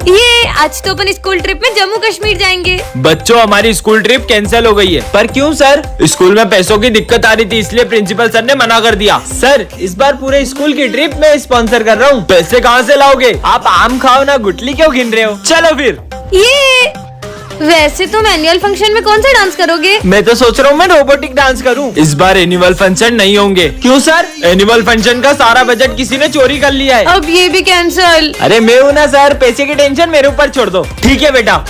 ये आज तो अपन स्कूल ट्रिप में जम्मू कश्मीर जाएंगे। बच्चों हमारी स्कूल ट्रिप कैंसिल हो गई है। पर क्यों सर? स्कूल में पैसों की दिक्कत आ रही थी, इसलिए प्रिंसिपल सर ने मना कर दिया। सर इस बार पूरे स्कूल की ट्रिप मैं स्पॉन्सर कर रहा हूँ, पैसे कहाँ से लाओगे? आप आम खाओ ना, गुटली क्यों गिन रहे हो? चलो फिर। ये वैसे तुम एनुअल फंक्शन में कौन सा डांस करोगे? मैं तो सोच रहा हूँ मैं रोबोटिक डांस करूँ। इस बार एनुअल फंक्शन नहीं होंगे। क्यों सर? एनुअल फंक्शन का सारा बजट किसी ने चोरी कर लिया है। अब ये भी कैंसल। अरे मैं हूँ ना सर, पैसे की टेंशन मेरे ऊपर छोड़ दो। ठीक है बेटा।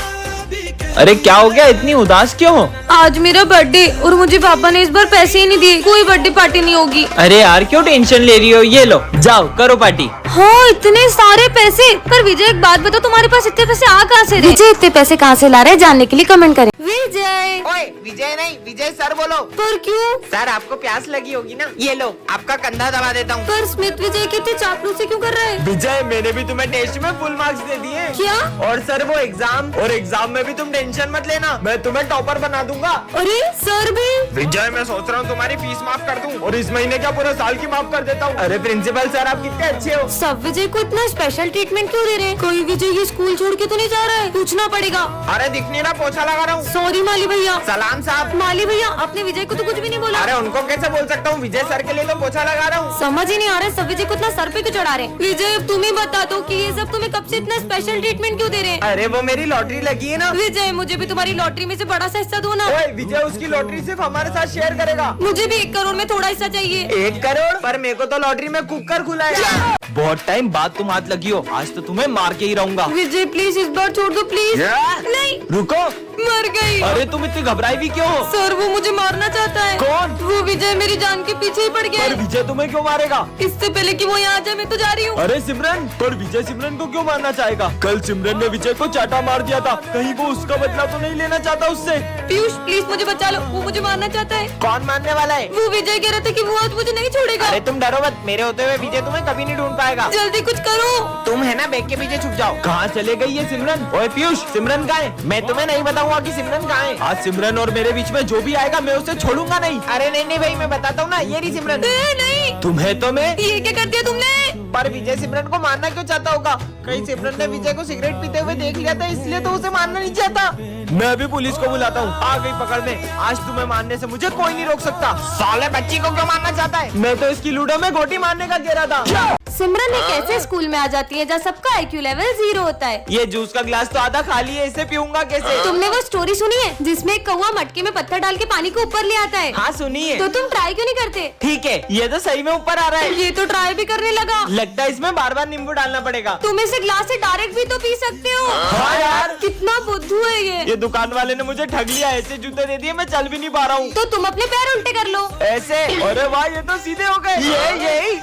अरे क्या हो गया, इतनी उदास क्यों हो? आज मेरा बर्थडे और मुझे पापा ने इस बार पैसे ही नहीं दिए, कोई बर्थडे पार्टी नहीं होगी। अरे यार क्यों टेंशन ले रही हो? ये लो, जाओ करो पार्टी। हाँ इतने सारे पैसे। पर विजय एक बात बताओ, तुम्हारे पास इतने पैसे आ कहाँ से रहे? विजय इतने पैसे कहाँ से ला रहे हैं, जानने के लिए कमेंट करें। विजय। ओए विजय नहीं, विजय सर बोलो। पर क्यों? सर आपको प्यास लगी होगी ना, ये लो आपका कंधा दबा देता हूँ। पर स्मिथ विजय कितने चापलूसी क्यों कर रहा है? विजय मैंने भी तुम्हें टेस्ट में फुल मार्क्स दे दिए। क्या? और सर वो एग्जाम में भी तुम टेंशन मत लेना, मैं तुम्हें टॉपर बना दूंगा। अरे सर भी? विजय मैं सोच रहा हूँ तुम्हारी फीस माफ कर दूं और इस महीने क्या पूरे साल की माफ कर देता हूँ। अरे प्रिंसिपल सर आप कितने अच्छे हो। सब विजय को इतना स्पेशल ट्रीटमेंट क्यों दे रहे हैं? कोई विजय ये स्कूल छोड़ के तो नहीं जा रहा है? पूछना पड़ेगा। अरे दिख नहीं रहा, पोछा लगा रहा हूँ। सॉरी माली भैया। सलाम साहब। माली भैया आपने विजय को तो कुछ भी नहीं बोला। अरे उनको कैसे बोल सकता हूँ, विजय सर के लिए तो पोछा लगा रहा हूँ। समझ ही नहीं आ रहा है सब विजय को इतना सर पे क्यों चढ़ा रहे हैं? विजय अब तुम ही बता दो कि ये सब तुम्हें कब से इतना स्पेशल ट्रीटमेंट क्यों दे रहे हैं? अरे वो मेरी लॉटरी लगी है ना। विजय मुझे भी तुम्हारी लॉटरी में से बड़ा सा हिस्सा दो ना। ओए विजय उसकी लॉटरी सिर्फ हमारे साथ शेयर करेगा। मुझे भी 1 करोड़ में थोड़ा हिस्सा चाहिए। 1 करोड़? पर मेरे को तो लॉटरी में कुकर खुलाया। बहुत टाइम बाद तुम हाथ लगी हो, आज तो तुम्हें मार के ही रहूंगा। विजय प्लीज इस बार छोड़ दो प्लीज। नहीं रुको। मर गई। अरे तुम इतनी घबराई भी क्यों हो? सर वो मुझे मारना चाहता है। कौन? वो विजय मेरी जान के पीछे ही पड़ गया पर है। विजय तुम्हें क्यों मारेगा? इससे पहले कि वो यहाँ आ जाए मैं तो जा रही हूँ। अरे सिमरन, पर विजय सिमरन को क्यों मारना चाहेगा? कल सिमरन ने विजय को चाटा मार दिया था, कहीं वो उसका बदला तो नहीं लेना चाहता उससे? पीयूष प्लीज मुझे बचा लो, वो मुझे मारना चाहता है। कौन मारने वाला है? वो विजय कह रहा था कि वो आज मुझे नहीं छोड़ेगा। अरे तुम डरो मत, मेरे होते हुए विजय तुम्हें कभी नहीं ढूंढ पाएगा। जल्दी कुछ करो। तुम है ना, बैग के पीछे छुप जाओ। कहाँ चले गई ये सिमरन? ओए पीयूष, सिमरन कहाँ है? मैं तुम्हें नहीं बताऊंगा कि सिमरन कहाँ है। आज सिमरन और मेरे बीच में जो भी आएगा मैं उसे छोड़ूंगा नहीं। अरे नहीं भाई, मैं बताता हूँ ना, ये रही सिमरन। नहीं तुम्हें तो मैं। ये क्या कर दिया तुमने? पर विजय सिमरन को मारना क्यों चाहता होगा? कहीं सिमरन ने विजय को सिगरेट पीते हुए देख लिया था, इसलिए तो उसे मारना नहीं चाहता। मैं अभी पुलिस को बुलाता हूँ, आ गई पकड़ने। आज तुम्हें मारने से मुझे कोई नहीं रोक सकता। साले बच्ची को क्यों मारना चाहता है? मैं तो इसकी लूडो में गोटी मारने का कह रहा था। सिमरन एक ऐसे स्कूल में आ जाती है जहाँ सबका IQ लेवल 0 होता है। ये जूस का गिलास तो आधा खाली है, इसे पीऊंगा कैसे? तुमने वो स्टोरी सुनी है जिसमें एक कौवा मटके में पत्थर डाल के पानी को ऊपर ले आता है? हाँ सुनिए। तो तुम ट्राई क्यों नहीं करते? ठीक है, ये तो सही में ऊपर आ रहा है। ये तो ट्राई भी करने लगा। लगता है इसमें बार बार नींबू डालना पड़ेगा। तुम इसे ग्लास से डायरेक्ट भी तो पी सकते हो। हाँ यार, कितना बुद्धू है ये दुकान वाले ने मुझे ठग लिया, ऐसे जूते दे दिए मैं चल भी नहीं पा रहा हूँ। तो तुम अपने पैर उल्टे कर लो। ऐसे? अरे वाह, ये तो सीधे हो गए।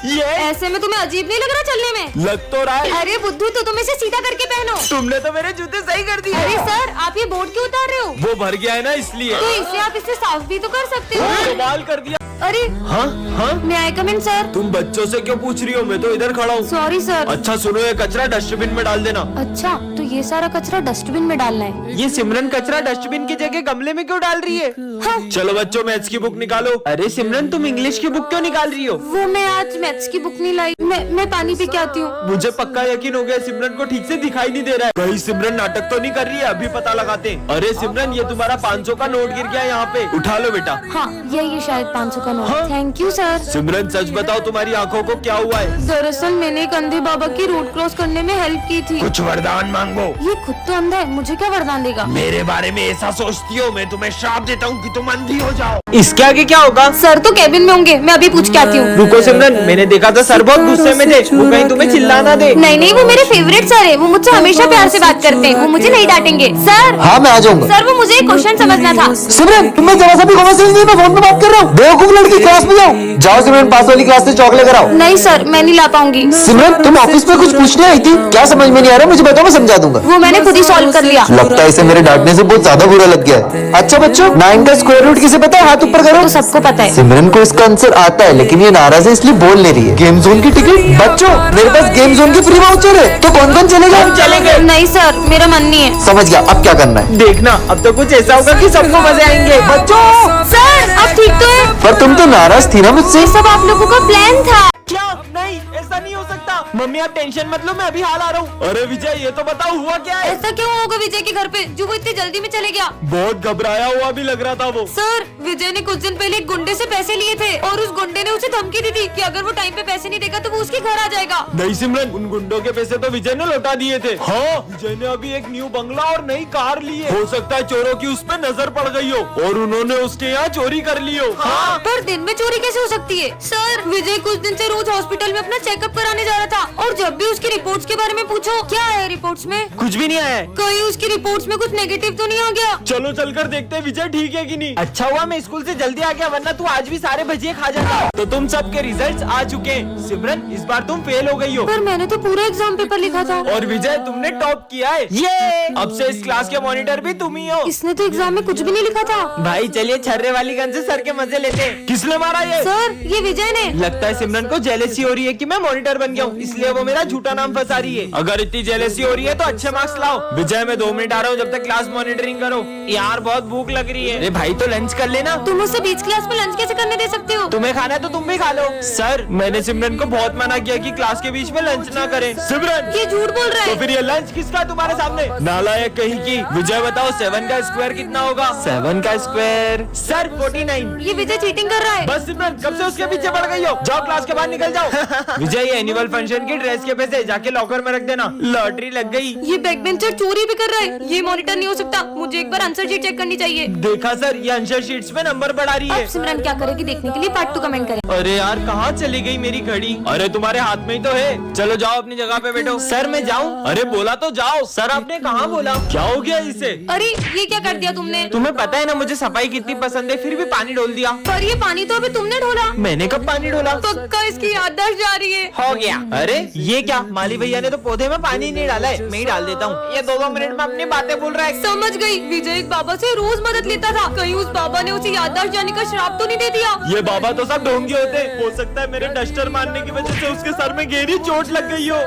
ये ऐसे में तुम्हें अजीब नहीं लग रहा चलने में? लग तो रहा है। अरे बुद्धू तो तुम इसे सीधा करके पहनो। तुमने तो मेरे जूते सही कर दिए। अरे सर आप ये बोर्ड क्यों उतार रहे हो? वो भर गया है ना इसलिए। तो इसे आप इससे साफ भी तो कर सकते हो। कमाल कर दिया। अरे हाँ हाँ, मैं आई कम इन सर? तुम बच्चों से क्यों पूछ रही हो? मैं तो इधर खड़ा हूँ। Sorry sir. अच्छा सुनो, ये कचरा डस्टबिन में डाल देना। अच्छा तो ये सारा कचरा डस्टबिन में डालना है? ये सिमरन कचरा डस्टबिन की जगह गमले में क्यों डाल रही है? हाँ। चलो बच्चों मैथ्स की बुक निकालो। अरे सिमरन तुम इंग्लिश की बुक क्यों निकाल रही हो? वो मैं आज मैथ्स की बुक नहीं लाई, मैं पानी पी के आती हूँ। मुझे पक्का यकीन हो गया सिमरन को ठीक से दिखाई नहीं दे रहा है। कहीं सिमरन नाटक तो नहीं कर रही है? अभी पता लगाते हैं। अरे सिमरन ये तुम्हारा 500 का नोट गिर गया यहाँ पे, उठा लो बेटा। हाँ ये शायद 500 का नोट। हाँ? Thank you sir. सिमरन सच बताओ तुम्हारी आंखों को क्या हुआ है? दरअसल मैंने एक अंधे बाबा की रोड क्रॉस करने में हेल्प की थी। कुछ वरदान मांगो। ये खुद तो अंधा है, मुझे क्या वरदान देगा? मेरे बारे में ऐसा सोचती हो? मैं तुम्हें श्राप देता हूँ कि तुम अंधी हो जाओ। इसके आगे क्या होगा? सर तो केबिन में होंगे, मैं अभी पूछ के आती हूँ। रुको सिमरन, मैंने देखा था सर बहुत गुस्से में थे, वो कहीं तुम्हें चिल्लाना दे। नहीं वो मेरे फेवरेट सर है, वो मुझसे हमेशा प्यार से बात करते हैं, वो मुझे नहीं डांटेंगे। सर हाँ मैं आ जाऊंगा। सर वो मुझे एक क्वेश्चन समझना था। सिमरन तुम्हें जरा सा भी कॉमन सेंस नहीं, मैं फोन पे बात कर रहा हूँ। बेवकूफ लड़की, क्लास में जाओ। जाओ सिमरन, पास वाली क्लास से चॉकलेट लेकर आओ। नहीं सर मैं नहीं ला पाऊंगी। सिमरन तुम ऑफिस में कुछ पूछने आई थी, क्या समझ में नहीं आ रहा? मुझे बताओ, मैं समझा दूंगा। वो मैंने खुद ही सॉल्व कर लिया। लगता है इसे मेरे डांटने से बहुत ज्यादा बुरा लग गया है। अच्छा बच्चों, 9 का स्क्वायर रूट किसे पता है? हाथ ऊपर करो। तो सबको पता है। सिमरन को इसका आंसर आता है, लेकिन ये नाराज है इसलिए बोल नहीं रही है। गेम जोन की टिकट? बच्चों मेरे पास गेम जोन की फ्री वाउचर है, तो कौन कौन चलेगा? चलेंगे। नहीं सर मेरा मन नहीं है। समझ गया, अब क्या करना है? देखना अब तो कुछ ऐसा होगा कि सबको मजे आएंगे। बच्चों सर आप ठीक तो है? पर तुम तो नाराज थी ना मुझसे। सब आप लोगों का प्लान था। क्या? नहीं ऐसा नहीं हो सकता। मम्मी आप टेंशन मत लो, मैं अभी हाल आ रहा हूँ। अरे विजय ये तो बताओ हुआ क्या है? ऐसा क्यों होगा विजय के घर पे जो वो इतनी जल्दी में चले गया? बहुत घबराया हुआ भी लग रहा था वो। सर विजय ने कुछ दिन पहले एक गुंडे से पैसे लिए थे और उस गुंडे ने उसे धमकी दी थी कि अगर वो टाइम पे पैसे नहीं देगा तो वो उसके घर आ जाएगा। नहीं सिमरन, उन गुंडों के पैसे तो विजय ने लौटा दिए थे। हाँ, विजय ने अभी एक न्यू बंगला और नई कार ली है। हो सकता है चोरों की उस पर नजर पड़ गई हो और उन्होंने उसके यहाँ चोरी कर ली हो। हाँ, पर दिन में चोरी कैसे हो सकती है? सर विजय कुछ दिन से रोज हॉस्पिटल में अपना चेकअप कराने जा रहा था और जब भी उसकी रिपोर्ट्स के बारे में पूछो, क्या है रिपोर्ट्स में? कुछ भी नहीं आया है। कहीं उसकी रिपोर्ट्स में कुछ नेगेटिव तो नहीं आ गया? चलो चलकर देखते हैं विजय ठीक है कि नहीं। अच्छा हुआ मैं स्कूल से जल्दी आ गया, वरना तू आज भी सारे भजिए खा जाता। तो तुम सबके रिजल्ट्स आ चुके हैं। सिमरन इस बार तुम फेल हो गई हो। पर मैंने तो पूरा एग्जाम पेपर लिखा था। और विजय तुमने टॉप किया है। ये अब से इस क्लास के मॉनिटर भी तुम ही हो। इसने तो एग्जाम में कुछ भी नहीं लिखा था। भाई चलिए छर्रे वाली गन से सर के मजे लेते हैं। किसने मारा ये? सर ये विजय ने। लगता है सिमरन को जेलेसी हो रही है कि मैं मॉनिटर बन गया हूँ, इसलिए वो मेरा झूठा नाम फंसा रही है। अगर इतनी जेलेसी हो रही है तो अच्छे मार्क्स लाओ। विजय मैं 2 मिनट आ रहा हूँ, जब तक क्लास मॉनिटरिंग करो। यार बहुत भूख लग रही है। अरे भाई तो लंच कर लेना। तुम उससे बीच क्लास में लंच कैसे करने दे सकते हो? तुम्हें खाना है तो तुम भी खा लो। सर मैंने सिमरन को बहुत मना किया कि क्लास के बीच में लंच ना करें। सिमरन ये झूठ बोल रहा तो है। फिर ये लंच किसका तुम्हारे सामने? नालायक कहीं की। विजय बताओ 7 का स्क्वायर कितना होगा? 7 का स्क्वायर सर 49। ये विजय चीटिंग कर रहा है। बस सिमरन कब से उसके पीछे पड़ गई हो? जाओ क्लास के बाहर निकल जाओ। विजय ये एनुअल फंक्शन की ड्रेस के पैसे जाके लॉकर में रख देना। लॉटरी लग गई। ये बैक बेंचर चोरी भी कर रहा है। ये मॉनिटर नहीं हो सकता, मुझे एक बार आंसर शीट चेक करनी चाहिए। देखा सर, ये आंसर शीट्स में नंबर बढ़ा रही अब है। सिमरन क्या करेगी देखने के लिए पार्ट 2 कमेंट करें। अरे यार कहाँ चली गई मेरी घड़ी? अरे तुम्हारे हाथ में ही तो है। चलो जाओ अपनी जगह पे बैठो। सर मैं जाऊँ? अरे बोला तो जाओ। सर आपने कहाँ बोला? क्या हो गया इसे? अरे ये क्या कर दिया तुमने? तुम्हें पता है ना मुझे सफाई कितनी पसंद है, फिर भी पानी डोल दिया। पर ये पानी तो अभी तुमने ढोला। मैंने कब पानी डोला? पक्का इसकी याददाश्त जा रही है। हो गया। अरे ये क्या, माली भैया ने तो पौधे में पानी नहीं डाला है, मैं ही डाल देता हूँ। ये 2-2 मिनट में अपनी बातें बोल रहा है। समझ गई, विजय एक बाबा से रोज मदद लेता था। कहीं उस बाबा ने उसे याददाश्त जाने का श्राप तो नहीं दे दिया? ये बाबा तो सब ढोंगी होते। हो सकता है मेरे डस्टर मारने की वजह से उसके सर में गहरी चोट लग गई हो।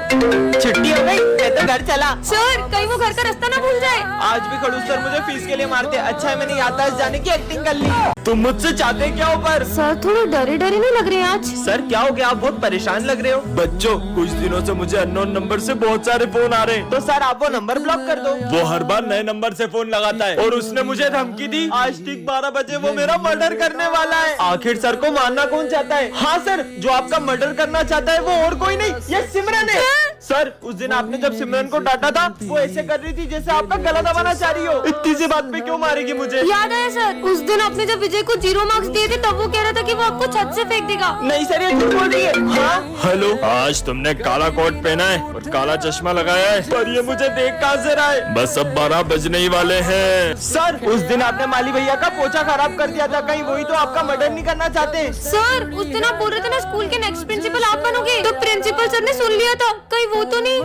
छुट्टी हो गई, मैं तो घर चला। सर कहीं वो घर का रास्ता ना भूल जाए। आज भी खड़ूस सर मुझे फीस के लिए मारते। अच्छा है मैंने याददाश्त जाने की एक्टिंग कर ली। तुम मुझसे चाहते क्या हो? पर सर थोड़े डरे डरे नहीं लग रहे आज? सर क्या हो गया, आप बहुत परेशान लग रहे हो। बच्चों कुछ दिनों से मुझे अननोन नंबर से बहुत सारे फोन आ रहे हैं। तो सर आप वो नंबर ब्लॉक कर दो। वो हर बार नए नंबर से फोन लगाता है और उसने मुझे धमकी दी आज ठीक 12 बजे वो मेरा मर्डर करने वाला है। आखिर सर को मारना कौन चाहता है? हाँ सर, जो आपका मर्डर करना चाहता है वो और कोई नहीं, ये सिमरन है। सर उस दिन आपने जब सिमरन को डांटा था वो ऐसे कर रही थी जैसे आपका गला दबाना चाह रही हो। इतनी सी बात पे क्यों मारेगी मुझे? याद आया सर, उस दिन आपने जब विजय को 0 मार्क्स दिए थे तब वो कह रहा था कि वो आपको छत से फेंक देगा। नहीं सर ये झूठ बोल रही है। हाँ हेलो, आज तुमने काला कोट पहना है और काला चश्मा लगाया है, पर ये मुझे देख कहां से रहा है? बस अब 12 बजने ही वाले हैं। सर उस दिन आपने माली भैया का पोछा खराब कर दिया था, कहीं वही तो आपका मर्डर नहीं करना चाहते? सर उस दिन आप बोल रहे थे ना स्कूल के नेक्स्ट प्रिंसिपल आप बनोगे, तो प्रिंसिपल सर ने सुन लिया था, कहीं वो तो नहीं?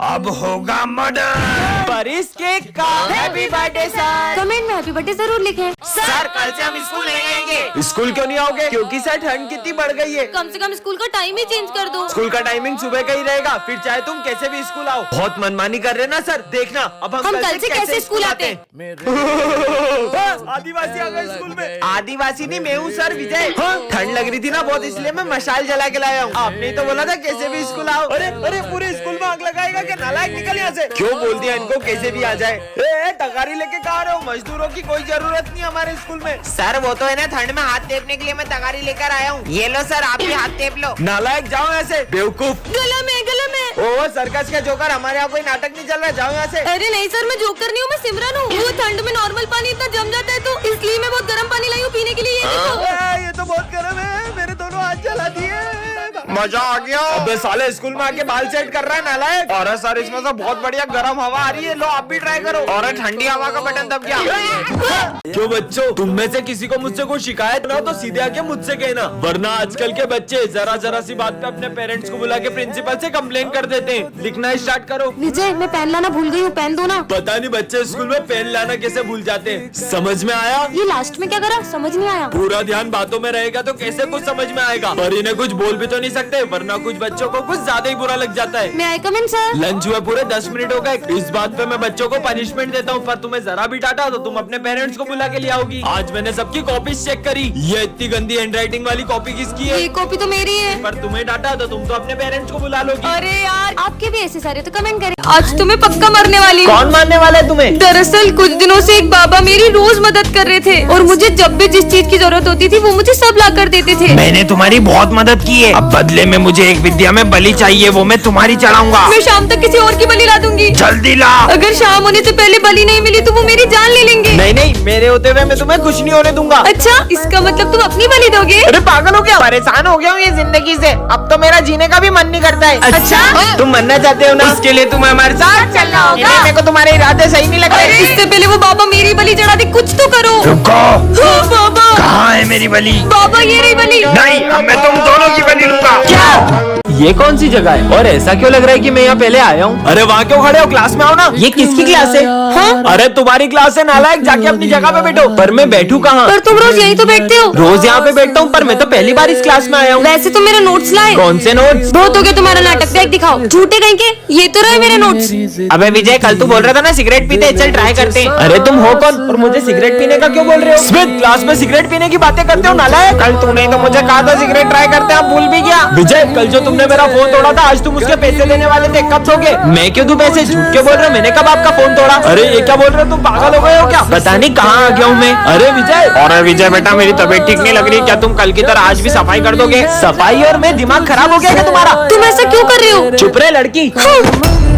अब होगा मर्डर। पर इसके का हैप्पी बर्थडे सर। कमेंट में हैप्पी बर्थडे जरूर लिखें। सर कल से हम स्कूल नहीं आएंगे। स्कूल क्यों नहीं आओगे? क्योंकि सर ठंड कितनी बढ़ गई है। कम से कम स्कूल का टाइम ही चेंज कर दो। स्कूल का टाइमिंग सुबह का ही रहेगा, फिर चाहे तुम कैसे भी स्कूल आओ। बहुत मनमानी कर रहे ना सर, देखना अब हम कल से कैसे स्कूल आते हैं? आदिवासी आ गए स्कूल में। आदिवासी नहीं मैं हूँ सर विजय। ठंड लग रही थी ना बहुत, इसलिए मैं मशाल जला के लाया हूँ। आपने ही तो बोला था कैसे भी स्कूल आओ। अरे अरे पूरे स्कूल में आग लगाएगा क्या? नालायक निकल यहाँ से। क्यों बोल दिया इनको कैसे भी आ जाए? तगारी लेके कहा रहे हो? मजदूरों की कोई जरूरत नहीं हमारे स्कूल में। सर वो तो है ना, ठंड में हाथ टेपने के लिए मैं तगारी लेकर आया हूँ। ये लो सर, आप भी हाथ टेप लो। नालायक जाओ ऐसे बेवकूफ। गला में ओ सर्कस का जोकर, हमारे यहाँ कोई नाटक नहीं चल रहा, जाओ यहाँ से। अरे नहीं सर, मैं जोकर नहीं हूँ, मैं सिमरन हूँ। वो ठंड में नॉर्मल पानी इतना जम जाता है तो इसलिए मैं बहुत गर्म पानी लाई हूँ पीने के लिए। ये देखो। ये तो बहुत गर्म है, मेरे दोनों हाथ जला दिए। मजा आ गया। अबे साले स्कूल में आके बाल सेट कर रहा है नालायक। और सर इसमें तो बहुत बढ़िया गर्म हवा आ रही है, लो आप भी ट्राई करो। और ठंडी हवा का बटन दब गया। क्यों बच्चों, तुम में से किसी को मुझसे कोई शिकायत ना तो सीधे आके मुझसे कहना, वरना आजकल के बच्चे जरा जरा सी बात पे अपने पेरेंट्स को बुला के प्रिंसिपल से कंप्लेन कर देते हैं। लिखना स्टार्ट करो। विजय मैं पेन लाना भूल गई हूँ, पेन दो ना। पता नहीं बच्चे स्कूल में पेन लाना कैसे भूल जाते हैं। समझ में आया? ये लास्ट में क्या करा समझ नहीं आया। पूरा ध्यान बातों में रहेगा तो कैसे कुछ समझ में आएगा। पर इन्हें कुछ बोल भी तो नहीं सकते, वरना कुछ बच्चों को कुछ ज्यादा ही बुरा लग जाता है। मैं आई कम इन सर? लंच हुए पूरे 10 मिनट हो गए। इस बात पे मैं बच्चों को पनिशमेंट देता हूँ, पर तुम्हें जरा भी डांटा तो तुम अपने पेरेंट्स को बुला के ले आओगी। आज मैंने सबकी कॉपीज चेक करी, ये इतनी गंदी हैंडराइटिंग वाली कॉपी किसकी है? ये कॉपी तो मेरी है। पर तुम्हें डांटा तो तुम तो अपने पेरेंट्स को बुला लोगी। अरे यार, आपके भी ऐसे सारे तो कमेंट करें। आज तुम्हें पक्का मारने वाली हूँ। कौन मारने वाला है तुम्हें? दरअसल कुछ दिनों से एक बाबा मेरी रोज मदद कर रहे थे और मुझे जब भी जिस चीज की जरूरत होती थी वो मुझे सब ला कर देते थे। मैंने तुम्हारी बहुत मदद की है, अब बदले में मुझे एक विद्या में बलि चाहिए, वो मैं तुम्हारी चढ़ाऊंगा। मैं शाम तक किसी और की बलि ला दूंगी। जल्दी ला। अगर शाम होने से पहले बलि नहीं मिली तो वो मेरी जान ले लेंगे। नहीं नहीं, मेरे होते हुए मैं तुम्हें कुछ नहीं होने दूंगा। अच्छा, इसका मतलब तुम अपनी बलि दोगे? अरे पागल हो क्या? परेशान हो गया हूँ ये जिंदगी से, अब तो मेरा जीने का भी मन नहीं करता है। अच्छा, तुम मरना चाहते हो ना, इसके लिए तुम्हें हमारे साथ चलना होगा। मेरे को तुम्हारे इरादे सही नहीं लग रहे। इससे पहले वो बाबा मेरी बलि चढ़ा दे, कुछ तो करो। रुको, हाँ, बाबा। कहाँ है मेरी बलि? बाबा ये रही बलि। नहीं, अब मैं तुम दोनों की बलि लूंगा। क्या? ये कौन सी जगह है और ऐसा क्यों लग रहा है कि मैं यहाँ पहले आया हूँ? अरे वहाँ क्यों खड़े हो, क्लास में आओ ना। ये किसकी क्लास है? हाँ? अरे तुम्हारी क्लास है नालायक, जाके अपनी जगह पे बैठो। पर मैं बैठू कहाँ? पर तुम रोज यही तो बैठते हो। रोज यहाँ पे बैठता हूँ, पर मैं तो पहली बार इस क्लास में आया हूँ। वैसे तो मेरा नोट्स लाए। कौन से नोट्स? बहुत हो गया तुम्हारा नाटक, देख दिखाओ। झूठे कहीं के, ये तो रहे मेरे नोट्स। अबे विजय, कल तू बोल रहा था ना सिगरेट पीते, चल ट्राई करते हैं। अरे तुम हो कौन और मुझे सिगरेट पीने का क्यों बोल रहे हो? स्मिथ, क्लास में सिगरेट पीने की बातें करते हो नालायक। कल तूने तो मुझे कहा था सिगरेट ट्राई करते हैं, अब भूल भी गया। विजय, कल जो तुमने मेरा फोन तोड़ा था, आज तुम उसके पैसे देने वाले थे, कब दोगे? मैं क्यों दूं पैसे? झूठ क्यों बोल रहे हो? मैंने कब आपका फोन तोड़ा? अरे ये क्या बोल रहे हो, तुम पागल हो गए हो क्या? पता नहीं कहाँ आ गया हूँ मैं। अरे विजय, और विजय बेटा, मेरी तबीयत ठीक नहीं लग रही, क्या तुम कल की तरह आज भी सफाई कर दोगे? सफाई और मैं दिमाग खराब हो गया क्या तुम्हारा? तुम ऐसा क्यों कर रहे हो? चुप रहे लड़की।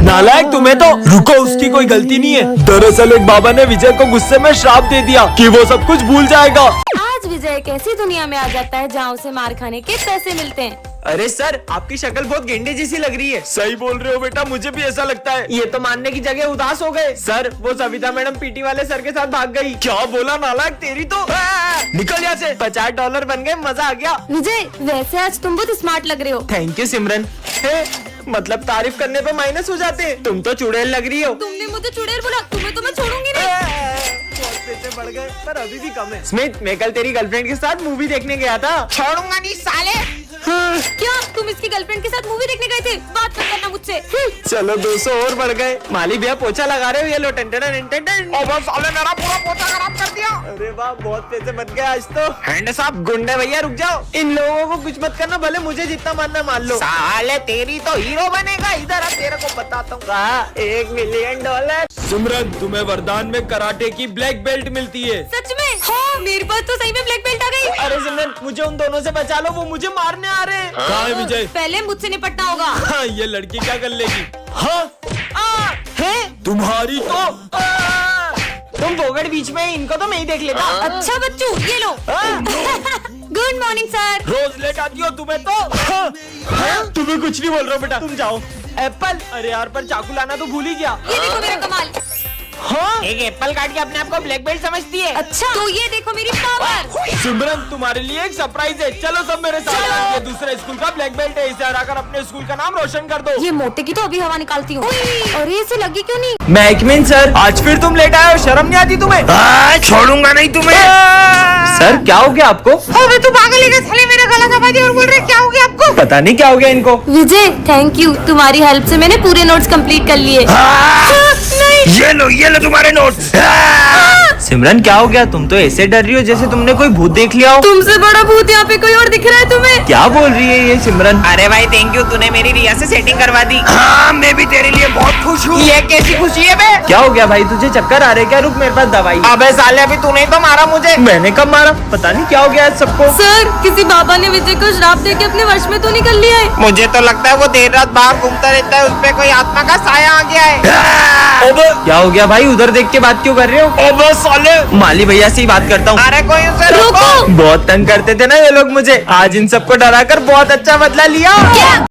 नालायक तुम्हें तो। रुको, उसकी कोई गलती नहीं है। दरअसल एक बाबा ने विजय को गुस्से में श्राप दे दिया कि वो सब कुछ भूल जाएगा। आज विजय एक ऐसी दुनिया में आ जाता है जहाँ उसे मार खाने के पैसे मिलते हैं। अरे सर, आपकी शक्ल बहुत गेंडे जैसी लग रही है। सही बोल रहे हो बेटा, मुझे भी ऐसा लगता है। ये तो मानने की जगह उदास हो गए। सर, वो सविता मैडम पीटी वाले सर के साथ भाग गई। क्या बोला नालायक, तेरी तो। निकल यहाँ से। $50 बन गए, मजा आ गया। विजय, वैसे आज तुम बहुत स्मार्ट लग रहे हो। थैंक यू सिमरन। मतलब तारीफ करने पे माइनस हो जाते हैं। तुम तो चुड़ैल लग रही हो। तुमने मुझे चुड़ैल बोला, तुम्हें तो मैं छोड़ूंगी नहीं। बहुत पैसे बढ़ गए, पर अभी भी कम है। स्मिथ, मैं कल तेरी गर्लफ्रेंड के साथ मूवी देखने गया था। छोड़ूंगा नहीं साले। क्या तुम इसकी गर्लफ्रेंड के साथ मूवी देखने गए थे? बात मत करना मुझसे। चलो 200 और बढ़ गए। माली भैया पोछा लगा रहे हो, ये लो। साले मेरा पूरा पोछा खराब कर दिया। अरे वाह, बहुत पैसे बन गए आज तो। हैंड साहब, गुंडे भैया रुक जाओ, इन लोगों को कुछ मत करना, भले मुझे जितना मानना मान लो। साले तेरी तो हीरो बनेगा, इधर अब तेरे को बताता हूँ। $1 मिलियन। सिमरन, तुम्हें वरदान में कराटे की ब्लैक बेल्ट मिलती है। सच में? हाँ, मेरे पास तो सही में ब्लैक बेल्ट आ गई। अरे सिमरन, मुझे उन दोनों से बचा लो, वो मुझे मारने आ रहे हैं। कहाँ है विजय? पहले मुझसे निपटना होगा। हाँ, ये लड़की क्या कर लेगी? हाँ, है तुम्हारी तो। तुम बोगड़ बीच में, इनको तो मैं ही देख लेता। अच्छा बच्चू, ये लो। Good morning sir. रोज लेट आती हो तुम्हें तो। तुम्हें कुछ नहीं बोल रहा हूँ बेटा, तुम जाओ। एप्पल? अरे यार, पर चाकू लाना तो भूल ही गया। ये देखो मेरा कमाल। हाँ? एक एप्पल काट के अपने आप को ब्लैक बेल्ट समझती है। अच्छा, तो ये देखो मेरी पावर। सिमरन, तुम्हारे लिए एक सरप्राइज है, चलो सब मेरे साथ। ये दूसरे स्कूल का ब्लैक बेल्ट है, इसे हराकर अपने स्कूल का नाम रोशन कर दो। ये मोटे की तो अभी हवा निकालती हूँ। अरे इसे लगी क्यों नहीं? मैकमिन सर, आज फिर तुम लेट आए हो, शर्म नहीं आती तुम्हें? छोड़ूंगा नहीं तुम्हें। सर, क्या हो गया आपको? अबे तू पागल है क्या? साले मेरा गला दबा दिया और बोल रहे क्या हो गया आपको? पता नहीं क्या हो गया इनको। विजय, थैंक यू, तुम्हारी हेल्प से मैंने पूरे नोट्स कंप्लीट कर लिए। ये लो तुम्हारे नोट्स। सिमरन, क्या हो गया? तुम तो ऐसे डर रही हो जैसे तुमने कोई भूत देख लिया हो। तुमसे बड़ा भूत यहाँ पे कोई और दिख रहा है तुम्हें? क्या बोल रही है ये सिमरन? अरे भाई थैंक यू, तूने मेरी रिया से सेटिंग करवा दी। हाँ, मैं भी तेरे लिए बहुत खुश हूँ। ये कैसी खुशी है बे? क्या हो गया भाई, तुझे चक्कर आ रहे क्या? रुक, मेरे पास दवाई। अबे साले, अभी तूने तो मारा मुझे। मैंने कब मारा? पता नहीं क्या हो गया सबको। सर, किसी बाबा ने विजय को श्राप दे के अपने वश में तो निकल लिया है। मुझे तो लगता है वो देर रात बाहर घूमता रहता है, उसपे कोई आत्मा का साया आ गया है। क्या हो गया भाई, उधर देख के बात क्यों कर रहे हो? अबे साले, माली भैया से ही बात करता हूँ। अरे कोई उसे रोको। रोको। बहुत तंग करते थे ना ये लोग मुझे, आज इन सबको डराकर बहुत अच्छा बदला लिया। क्या?